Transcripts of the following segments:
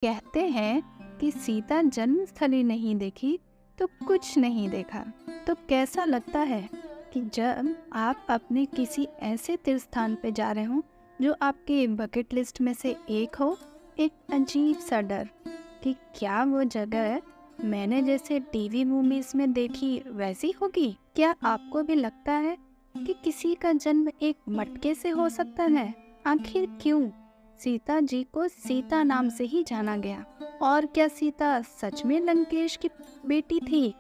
कहते हैं कि सीता जन्मस्थली नहीं देखी तो कुछ नहीं देखा। तो कैसा लगता है कि जब आप अपने किसी ऐसे तीर्थ स्थान पे जा रहे हो जो आपके बकेट लिस्ट में से एक हो। एक अजीब सा डर कि क्या वो जगह मैंने जैसे टीवी मूवीज में देखी वैसी होगी। क्या आपको भी लगता है कि किसी का जन्म एक मटके से हो सकता है? आखिर क्यों सीता जी को सीता नाम से ही जाना गया? और क्या सीता सच में लंकेश की बेटी थी?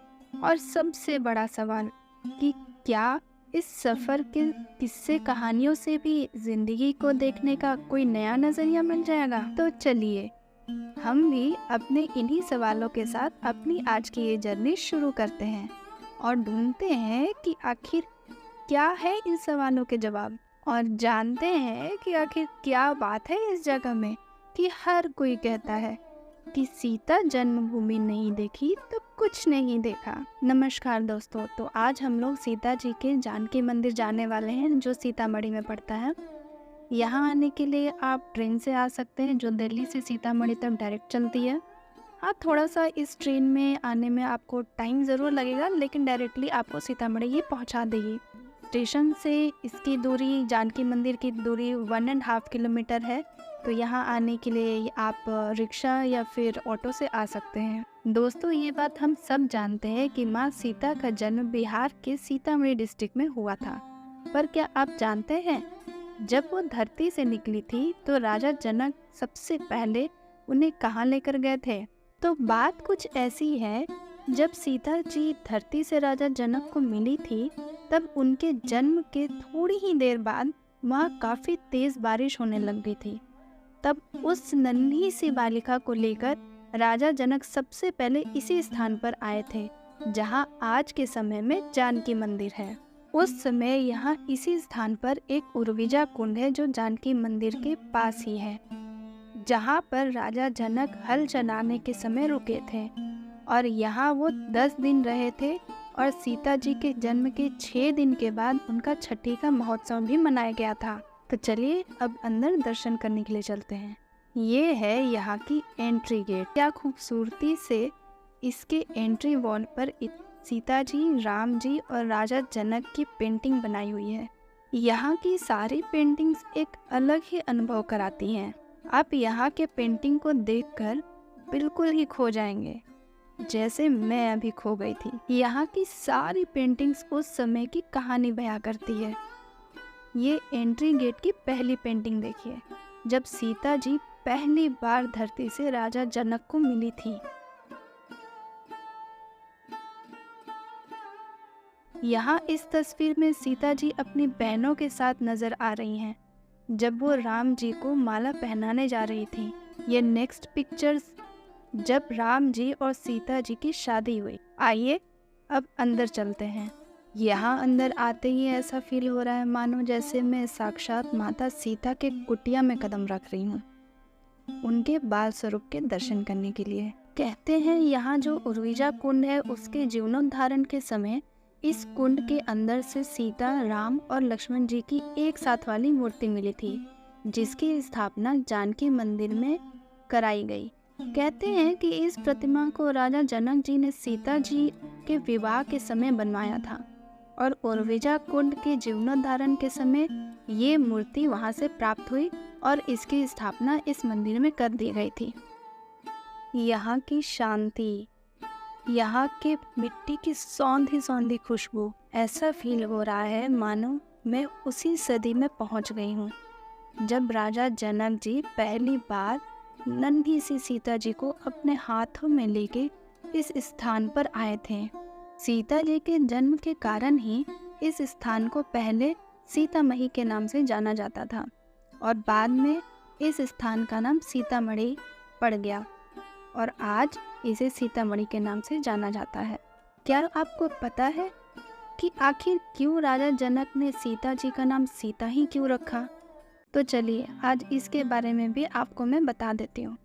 और सबसे बड़ा सवाल कि क्या इस सफर के किस्से कहानियों से भी जिंदगी को देखने का कोई नया नजरिया मिल जाएगा? तो चलिए हम भी अपने इन्हीं सवालों के साथ अपनी आज की ये जर्नी शुरू करते हैं और ढूंढते हैं कि आखिर क्या है इन सवालों के जवाब, और जानते हैं कि आखिर क्या बात है इस जगह में कि हर कोई कहता है कि सीता जन्मभूमि नहीं देखी तो कुछ नहीं देखा। नमस्कार दोस्तों, तो आज हम लोग सीता जी के जानकी मंदिर जाने वाले हैं जो सीतामढ़ी में पड़ता है। यहाँ आने के लिए आप ट्रेन से आ सकते हैं जो दिल्ली से सीतामढ़ी तक डायरेक्ट चलती है। हाँ, थोड़ा सा इस ट्रेन में आने में आपको टाइम ज़रूर लगेगा, लेकिन डायरेक्टली आपको सीतामढ़ी ये पहुँचा देगी। स्टेशन से इसकी दूरी, जानकी मंदिर की दूरी 1.5 किलोमीटर है। तो यहाँ आने के लिए आप रिक्शा या फिर ऑटो से आ सकते हैं। दोस्तों, ये बात हम सब जानते हैं कि माँ सीता का जन्म बिहार के सीतामढ़ी डिस्ट्रिक्ट में हुआ था। पर क्या आप जानते हैं जब वो धरती से निकली थी तो राजा जनक सबसे पहले उन्हें कहाँ लेकर गए थे? तो बात कुछ ऐसी है, जब सीता जी धरती से राजा जनक को मिली थी तब उनके जन्म के थोड़ी ही देर बाद वहाँ काफी तेज बारिश होने लग गई थी। तब उस नन्ही सी बालिका को लेकर राजा जनक सबसे पहले इसी स्थान पर आए थे जहाँ आज के समय में जानकी मंदिर है। उस समय यहाँ इसी स्थान पर एक उर्विजा कुंड है जो जानकी मंदिर के पास ही है, जहाँ पर राजा जनक हल चलाने के समय रुके थे और यहाँ वो 10 दिन रहे थे। और सीता जी के जन्म के 6 दिन के बाद उनका छठी का महोत्सव भी मनाया गया था। तो चलिए अब अंदर दर्शन करने के लिए चलते हैं। ये है यहाँ की एंट्री गेट। क्या खूबसूरती से इसके एंट्री वॉल पर सीता जी, राम जी और राजा जनक की पेंटिंग बनाई हुई है। यहाँ की सारी पेंटिंग्स एक अलग ही अनुभव कराती हैं। आप यहाँ के पेंटिंग को देखकर बिल्कुल ही खो जाएंगे, जैसे मैं अभी खो गई थी। यहाँ की सारी पेंटिंग्स उस समय की कहानी बयां करती है। ये एंट्री गेट की पहली पेंटिंग देखिए, जब सीता जी पहली बार धरती से राजा जनक को मिली थी। यहाँ इस तस्वीर में सीता जी अपनी बहनों के साथ नजर आ रही हैं जब वो राम जी को माला पहनाने जा रही थी। ये नेक्स्ट पिक्चर्स जब राम जी और सीता जी की शादी हुई। आइए अब अंदर चलते हैं। यहाँ अंदर आते ही ऐसा फील हो रहा है मानो जैसे मैं साक्षात माता सीता के कुटिया में कदम रख रही हूँ, उनके बाल स्वरूप के दर्शन करने के लिए। कहते हैं यहाँ जो उर्विजा कुंड है उसके जीर्णोद्धारण के समय इस कुंड के अंदर से सीता, राम और लक्ष्मण जी की एक साथ वाली मूर्ति मिली थी, जिसकी स्थापना जानकी मंदिर में कराई गई। कहते हैं कि इस प्रतिमा को राजा जनक जी ने सीता जी के विवाह के समय बनवाया था और उर्विजा कुंड के जीर्णोद्धारण के समय ये मूर्ति वहां से प्राप्त हुई और इसकी स्थापना इस मंदिर में कर दी गई थी। यहाँ की शांति, यहाँ के मिट्टी की सौंधी सौंधी खुशबू, ऐसा फील हो रहा है मानो मैं उसी सदी में पहुँच गई हूँ जब राजा जनक जी पहली बार नन्ही सी सीता जी को अपने हाथों में लेके इस स्थान पर आए थे। सीता जी के जन्म के कारण ही इस स्थान को पहले सीतामढ़ी के नाम से जाना जाता था और बाद में इस स्थान का नाम सीतामढ़ी पड़ गया और आज इसे सीतामढ़ी के नाम से जाना जाता है। क्या आपको पता है कि आखिर क्यों राजा जनक ने सीता जी का नाम सीता ही क्यों रखा? तो चलिए आज इसके बारे में भी आपको मैं बता देती हूँ।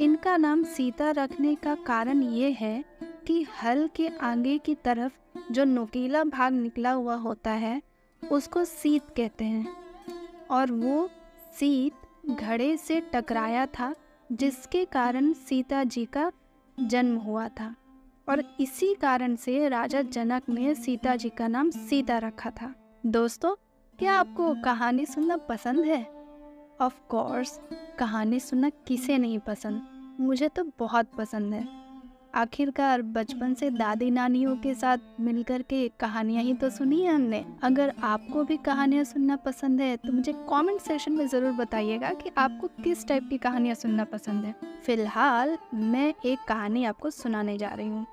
इनका नाम सीता रखने का कारण ये है कि हल के आगे की तरफ जो नुकीला भाग निकला हुआ होता है उसको सीत कहते हैं और वो सीत घड़े से टकराया था जिसके कारण सीता जी का जन्म हुआ था, और इसी कारण से राजा जनक ने सीता जी का नाम सीता रखा था। दोस्तों, क्या आपको कहानी सुनना पसंद है? ऑफ कोर्स, कहानी सुनना किसे नहीं पसंद, मुझे तो बहुत पसंद है। आखिरकार बचपन से दादी नानियों के साथ मिलकर के कहानियाँ ही तो सुनी है हमने। अगर आपको भी कहानियाँ सुनना पसंद है तो मुझे कमेंट सेक्शन में ज़रूर बताइएगा कि आपको किस टाइप की कहानियाँ सुनना पसंद है। फिलहाल मैं एक कहानी आपको सुनाने जा रही हूँ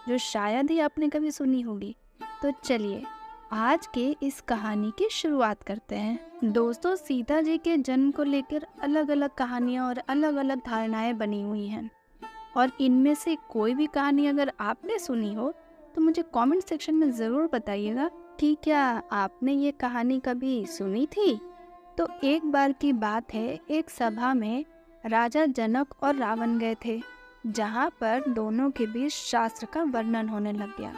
जो शायद ही आपने कभी सुनी होगी। तो चलिए आज के इस कहानी की शुरुआत करते हैं। दोस्तों, सीता जी के जन्म को लेकर अलग अलग कहानियाँ और अलग अलग धारणाएं बनी हुई हैं, और इनमें से कोई भी कहानी अगर आपने सुनी हो तो मुझे कमेंट सेक्शन में ज़रूर बताइएगा कि क्या आपने ये कहानी कभी सुनी थी। तो एक बार की बात है, एक सभा में राजा जनक और रावण गए थे, जहाँ पर दोनों के बीच शास्त्र का वर्णन होने लग गया,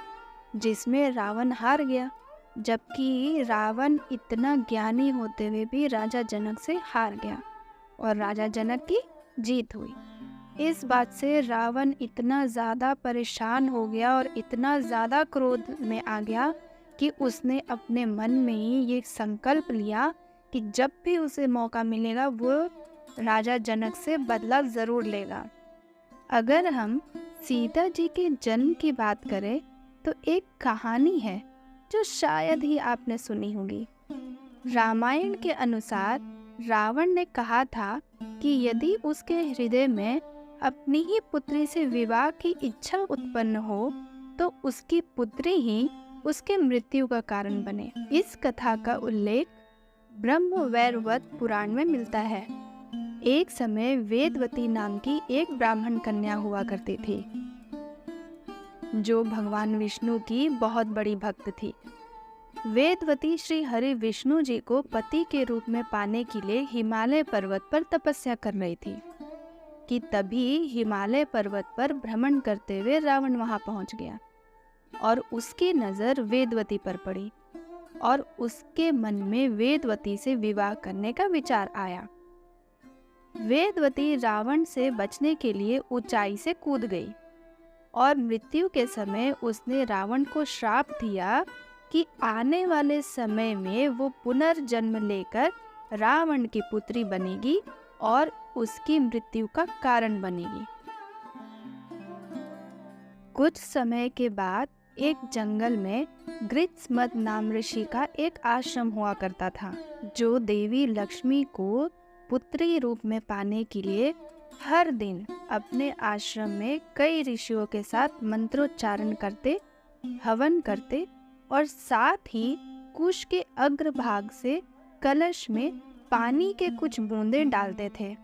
जिसमें रावण हार गया, जबकि रावण इतना ज्ञानी होते हुए भी राजा जनक से हार गया और राजा जनक की जीत हुई। इस बात से रावण इतना ज़्यादा परेशान हो गया और इतना ज़्यादा क्रोध में आ गया कि उसने अपने मन में ही ये संकल्प लिया कि जब भी उसे मौका मिलेगा वो राजा जनक से बदला ज़रूर लेगा। अगर हम सीता जी के जन्म की बात करें तो एक कहानी है जो शायद ही आपने सुनी होगी। रामायण के अनुसार रावण ने कहा था कि यदि उसके हृदय में अपनी ही पुत्री से विवाह की इच्छा उत्पन्न हो तो उसकी पुत्री ही उसके मृत्यु का कारण बने। इस कथा का उल्लेख ब्रह्मवैवर्त पुराण में मिलता है। एक समय वेदवती नाम की एक ब्राह्मण कन्या हुआ करती थी, जो भगवान विष्णु की बहुत बड़ी भक्त थी। वेदवती श्री हरि विष्णु जी को पति के रूप में पाने के लिए हिमालय पर्वत पर तपस्या कर रही थी कि तभी हिमालय पर्वत पर भ्रमण करते हुए रावण वहां पहुंच गया और उसकी नज़र वेदवती पर पड़ी और उसके मन में वेदवती से विवाह करने का विचार आया। वेदवती रावण से बचने के लिए ऊंचाई से कूद गई और मृत्यु के समय उसने रावण को श्राप दिया कि आने वाले समय में वो पुनर्जन्म लेकर रावण की पुत्री बनेगी और उसकी मृत्यु का कारण बनेगी। कुछ समय के बाद एक जंगल में गृत्समत नाम ऋषि का एक आश्रम हुआ करता था, जो देवी लक्ष्मी को पुत्री रूप में पाने के लिए हर दिन अपने आश्रम में कई ऋषियों के साथ मंत्रोच्चारण करते, हवन करते और साथ ही कुश के अग्रभाग से कलश में पानी के कुछ बूंदें डालते थे।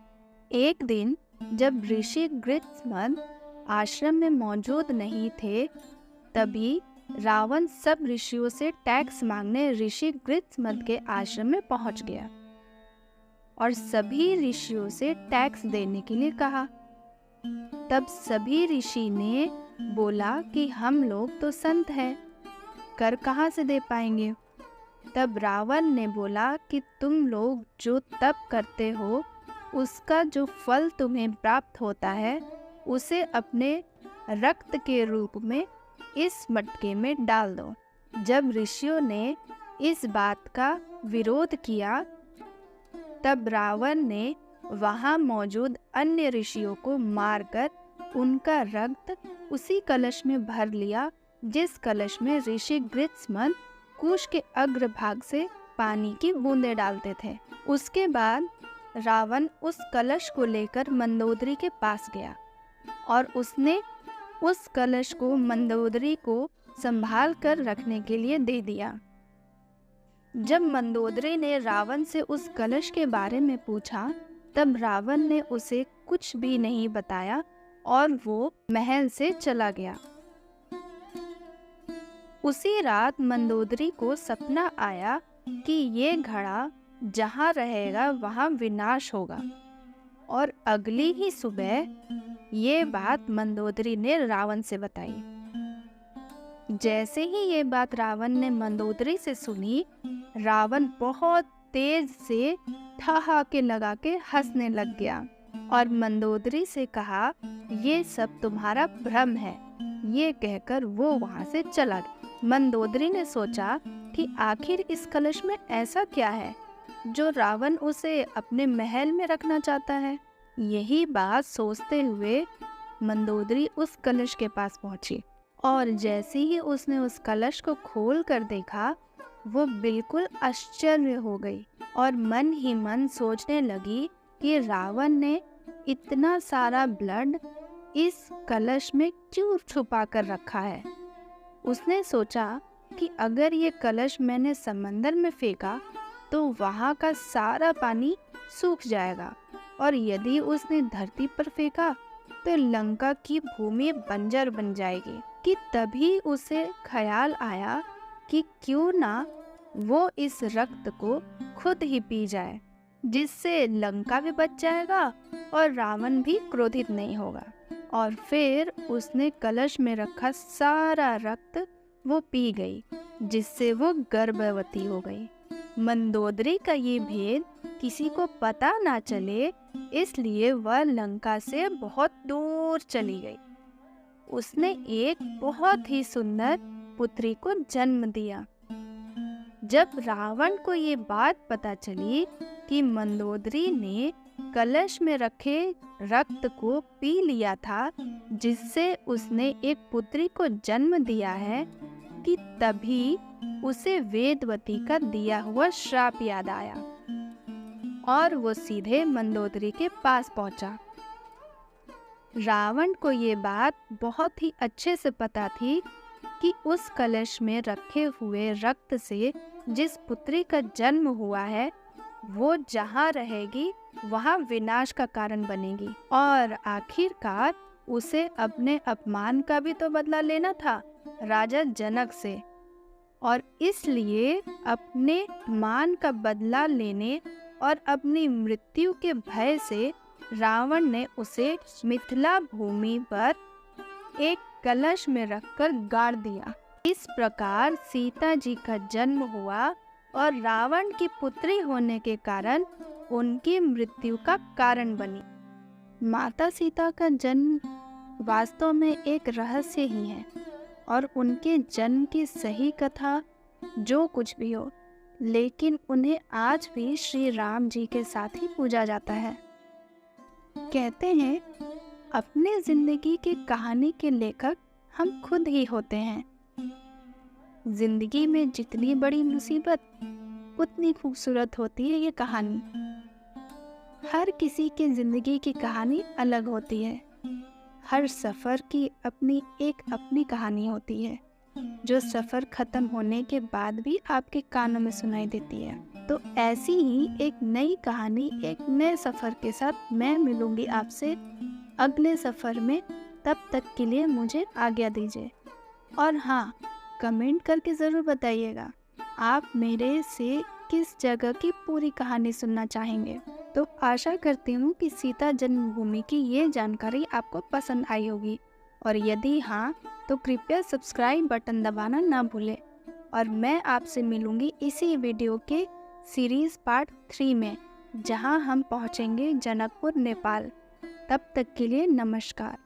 एक दिन जब ऋषि गृत्समत आश्रम में मौजूद नहीं थे, तभी रावण सब ऋषियों से टैक्स मांगने ऋषि गृत्समत के आश्रम में पहुंच गया और सभी ऋषियों से टैक्स देने के लिए कहा। तब सभी ऋषि ने बोला कि हम लोग तो संत हैं, कर कहाँ से दे पाएंगे। तब रावण ने बोला कि तुम लोग जो तप करते हो उसका जो फल तुम्हें प्राप्त होता है उसे अपने रक्त के रूप में इस मटके में डाल दो। जब ऋषियों ने इस बात का विरोध किया तब रावण ने वहां मौजूद अन्य ऋषियों को मारकर उनका रक्त उसी कलश में भर लिया जिस कलश में ऋषि गृत्समत कुश के अग्रभाग से पानी की बूंदें डालते थे। उसके बाद रावण उस कलश को लेकर मंदोदरी के पास गया और उसने उस कलश को मंदोदरी को संभाल कर रखने के लिए दे दिया। जब मंदोदरी ने रावण से उस कलश के बारे में पूछा तब रावण ने उसे कुछ भी नहीं बताया और वो महल से चला गया। उसी रात मंदोदरी को सपना आया कि ये घड़ा जहाँ रहेगा वहाँ विनाश होगा, और अगली ही सुबह ये बात मंदोदरी ने रावण से बताई। जैसे ही ये बात रावण ने मंदोदरी से सुनी, रावण बहुत तेज से ठहाके लगा के हंसने लग गया और मंदोदरी से कहा, ये सब तुम्हारा भ्रम है। ये कहकर वो वहाँ से चला गया। मंदोदरी ने सोचा कि आखिर इस कलश में ऐसा क्या है जो रावण उसे अपने महल में रखना चाहता है। यही बात सोचते हुए मंदोदरी उस कलश के पास पहुंची और जैसे ही उसने उस कलश को खोल कर देखा, वो बिल्कुल आश्चर्य हो गई और मन ही मन सोचने लगी कि रावण ने इतना सारा ब्लड इस कलश में क्यों छुपा कर रखा है। उसने सोचा कि अगर ये कलश मैंने समंदर में फेंका तो वहाँ का सारा पानी सूख जाएगा, और यदि उसने धरती पर फेंका तो लंका की भूमि बंजर बन जाएगी। कि तभी उसे ख्याल आया कि क्यों ना वो इस रक्त को खुद ही पी जाए, जिससे लंका भी बच जाएगा और रावण भी क्रोधित नहीं होगा। और फिर उसने कलश में रखा सारा रक्त वो पी गई, जिससे वो गर्भवती हो गई। मंदोदरी का ये भेद किसी को पता ना चले, इसलिए वह लंका से बहुत दूर चली गई। उसने एक बहुत ही सुंदर पुत्री को जन्म दिया। जब रावण को ये बात पता चली कि मंदोदरी ने कलश में रखे रक्त को पी लिया था, जिससे उसने एक पुत्री को जन्म दिया है, कि तभी उसे वेदवती का दिया हुआ श्राप याद आया और वो सीधे मंदोदरी के पास पहुंचा। रावण को ये बात बहुत ही अच्छे से पता थी कि उस कलश में रखे हुए रक्त से जिस पुत्री का जन्म हुआ है, वो जहाँ रहेगी वहाँ विनाश का कारण बनेगी, और आखिरकार उसे अपने अपमान का भी तो बदला लेना था राजा जनक से। और इसलिए अपने मान का बदला लेने और अपनी मृत्यु के भय से रावण ने उसे मिथिला भूमि पर एक कलश में रखकर गाड़ दिया। इस प्रकार सीता जी का जन्म हुआ और रावण की पुत्री होने के कारण उनकी मृत्यु का कारण बनी। माता सीता का जन्म वास्तव में एक रहस्य ही है, और उनके जन्म की सही कथा जो कुछ भी हो, लेकिन उन्हें आज भी श्री राम जी के साथ ही पूजा जाता है। कहते हैं अपने जिंदगी की कहानी के लेखक हम खुद ही होते हैं। जिंदगी में जितनी बड़ी मुसीबत उतनी खूबसूरत होती है ये कहानी। हर किसी की जिंदगी की कहानी अलग होती है। हर सफ़र की अपनी कहानी होती है, जो सफ़र ख़त्म होने के बाद भी आपके कानों में सुनाई देती है। तो ऐसी ही एक नई कहानी, एक नए सफ़र के साथ मैं मिलूंगी आपसे अगले सफ़र में। तब तक के लिए मुझे आज्ञा दीजिए। और हाँ, कमेंट करके ज़रूर बताइएगा आप मेरे से किस जगह की पूरी कहानी सुनना चाहेंगे। तो आशा करती हूँ कि सीता जन्मभूमि की ये जानकारी आपको पसंद आई होगी, और यदि हाँ तो कृपया सब्सक्राइब बटन दबाना ना भूलें। और मैं आपसे मिलूँगी इसी वीडियो के सीरीज़ पार्ट 3 में, जहाँ हम पहुँचेंगे जनकपुर नेपाल। तब तक के लिए नमस्कार।